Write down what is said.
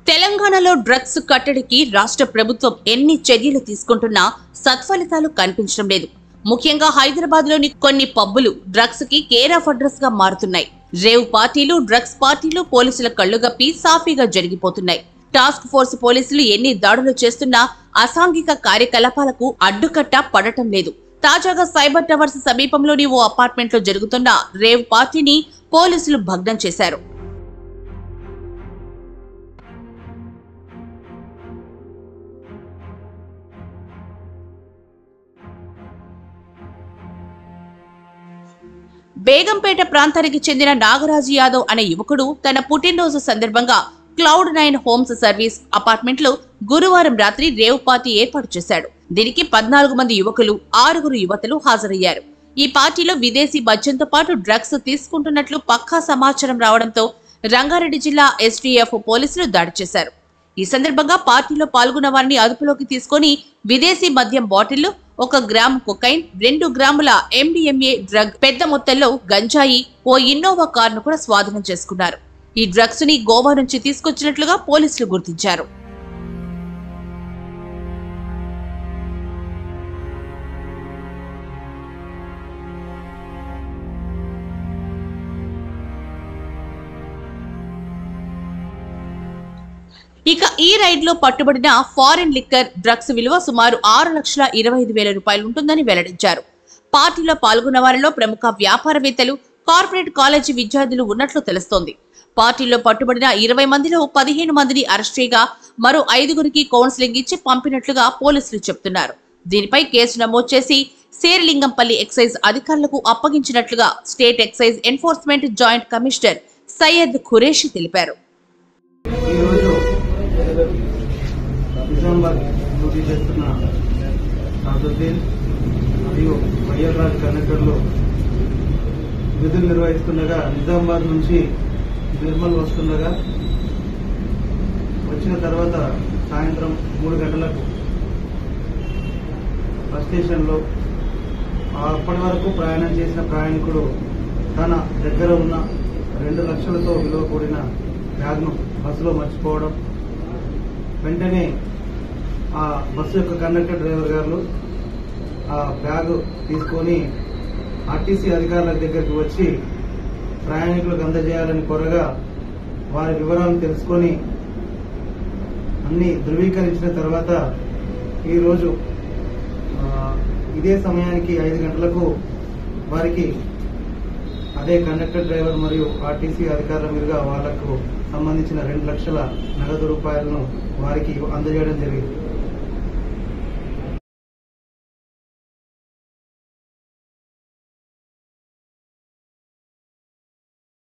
తెలంగాణలో డ్రగ్స్ కట్టడికి రాష్ట్ర ప్రభుత్వం ఎన్ని చర్యలు తీసుకుంటున్నా సత్ఫలితాలు కనిపించడం లేదు. ముఖ్యంగా హైదరాబాద్ లోని కొన్ని పబ్బులు డ్రగ్స్ కి కేర్ ఆఫ్ అడ్రస్ గా మారుతున్నాయి. రేవ్ పార్టీలు, డ్రగ్స్ పార్టీలు పోలీసుల కళ్లుగప్పి సాఫీగా జరిగిపోతున్నాయి. టాస్క్ ఫోర్స్ పోలీసులు ఎన్ని దాడులు చేస్తున్నా అసాంఘిక కార్యకలాపాలకు అడ్డుకట్ట పడటం లేదు. తాజాగా సైబర్ టవర్స్ సమీపంలోని ఓ అపార్ట్మెంట్ లో జరుగుతున్న రేవ్ పార్టీని పోలీసులు భగ్నం చేశారు. బేగంపేట ప్రాంతానికి చెందిన నాగరాజు యాదవ్ అనే యువకుడు తన పుట్టినరోజు సందర్భంగా క్లౌడ్9 హోమ్స్ సర్వీస్ అపార్ట్మెంట్ లో గురువారం రాత్రి రేవ్ పార్టీ ఏర్పాటు చేశాడు. దీనికి 14 మంది యువకులు, 6 యువతులు హాజరయ్యారు. ఈ పార్టీలో విదేశీ మద్యంతో పాటు డ్రగ్స్ తీసుకుంటున్నట్లు పక్కా సమాచారం రావడంతో రంగారెడ్డి జిల్లా STF పోలీసులు దాడి చేశారు. ఈ సందర్భంగా పార్టీలో పాల్గొన్న వారిని అదుపులోకి తీసుకుని విదేశీ మద్యం బాటిళ్లు, 1 గ్రామ్ కొకైన్, 2 గ్రాముల MDMA డ్రగ్, పెద్ద మొత్తంలో గంజాయి, ఓ ఇన్నోవా కారును కూడా స్వాధీనం చేసుకున్నారు. ఈ డ్రగ్స్ ని గోవా నుంచి తీసుకొచ్చినట్లుగా పోలీసులు గుర్తించారు. ఇక ఈ రైడ్ లో పట్టుబడిన ఫారిన్ లిక్కర్ డ్రగ్స్ విలువ సుమారు 6,25,000 రూపాయలు ఉంటుందని వెల్లడించారు. పార్టీలో పాల్గొన్న వారిలో ప్రముఖ వ్యాపారవేత్తలు, కార్పొరేట్ కాలేజీ విద్యార్థులు ఉన్నట్లు తెలుస్తోంది. పార్టీలో పట్టుబడిన 20 మందిలో 15 మందిని అరెస్ట్ చేయగా మరో 5 కౌన్సిలింగ్ ఇచ్చి పంపినట్లుగా పోలీసులు చెబుతున్నారు. దీనిపై కేసు నమోదు చేసి శేరిలింగంపల్లి ఎక్సైజ్ అధికారులకు అప్పగించినట్లుగా state excise enforcement joint commissioner Syed Qureshi తెలిపారు. నిజామాబాద్ డ్యూటీ చేస్తున్న సాదుద్దీన్ మరియు వైఎల్ఆర్ కనెక్టర్లు విధులు నిర్వహిస్తుండగా నిజామాబాద్ నుంచి నిర్మల్ వస్తుండగా వచ్చిన తర్వాత సాయంత్రం 3 గంటలకు బస్ స్టేషన్లో అప్పటి వరకు ప్రయాణం చేసిన ప్రయాణికుడు తన దగ్గర ఉన్న 2 లక్షలతో విలువ కూడిన బ్యాగ్ను బస్సులో మర్చిపోవడం, వెంటనే ఆ బస్సు యొక్క కండక్టర్ డ్రైవర్ గారు ఆ బ్యాగ్ తీసుకొని RTC అధికారుల దగ్గరికి వచ్చి ప్రయాణికులకు అందజేయాలని కోరగా వారి వివరాలను తెలుసుకొని అన్ని ధృవీకరించిన తర్వాత ఈరోజు ఇదే సమయానికి 5 గంటలకు వారికి అదే కండక్టర్ డ్రైవర్ మరియు RTC అధికారుల మీదుగా వాళ్లకు సంబంధించిన 2 లక్షల నగదు రూపాయలను వారికి అందజేయడం జరిగింది.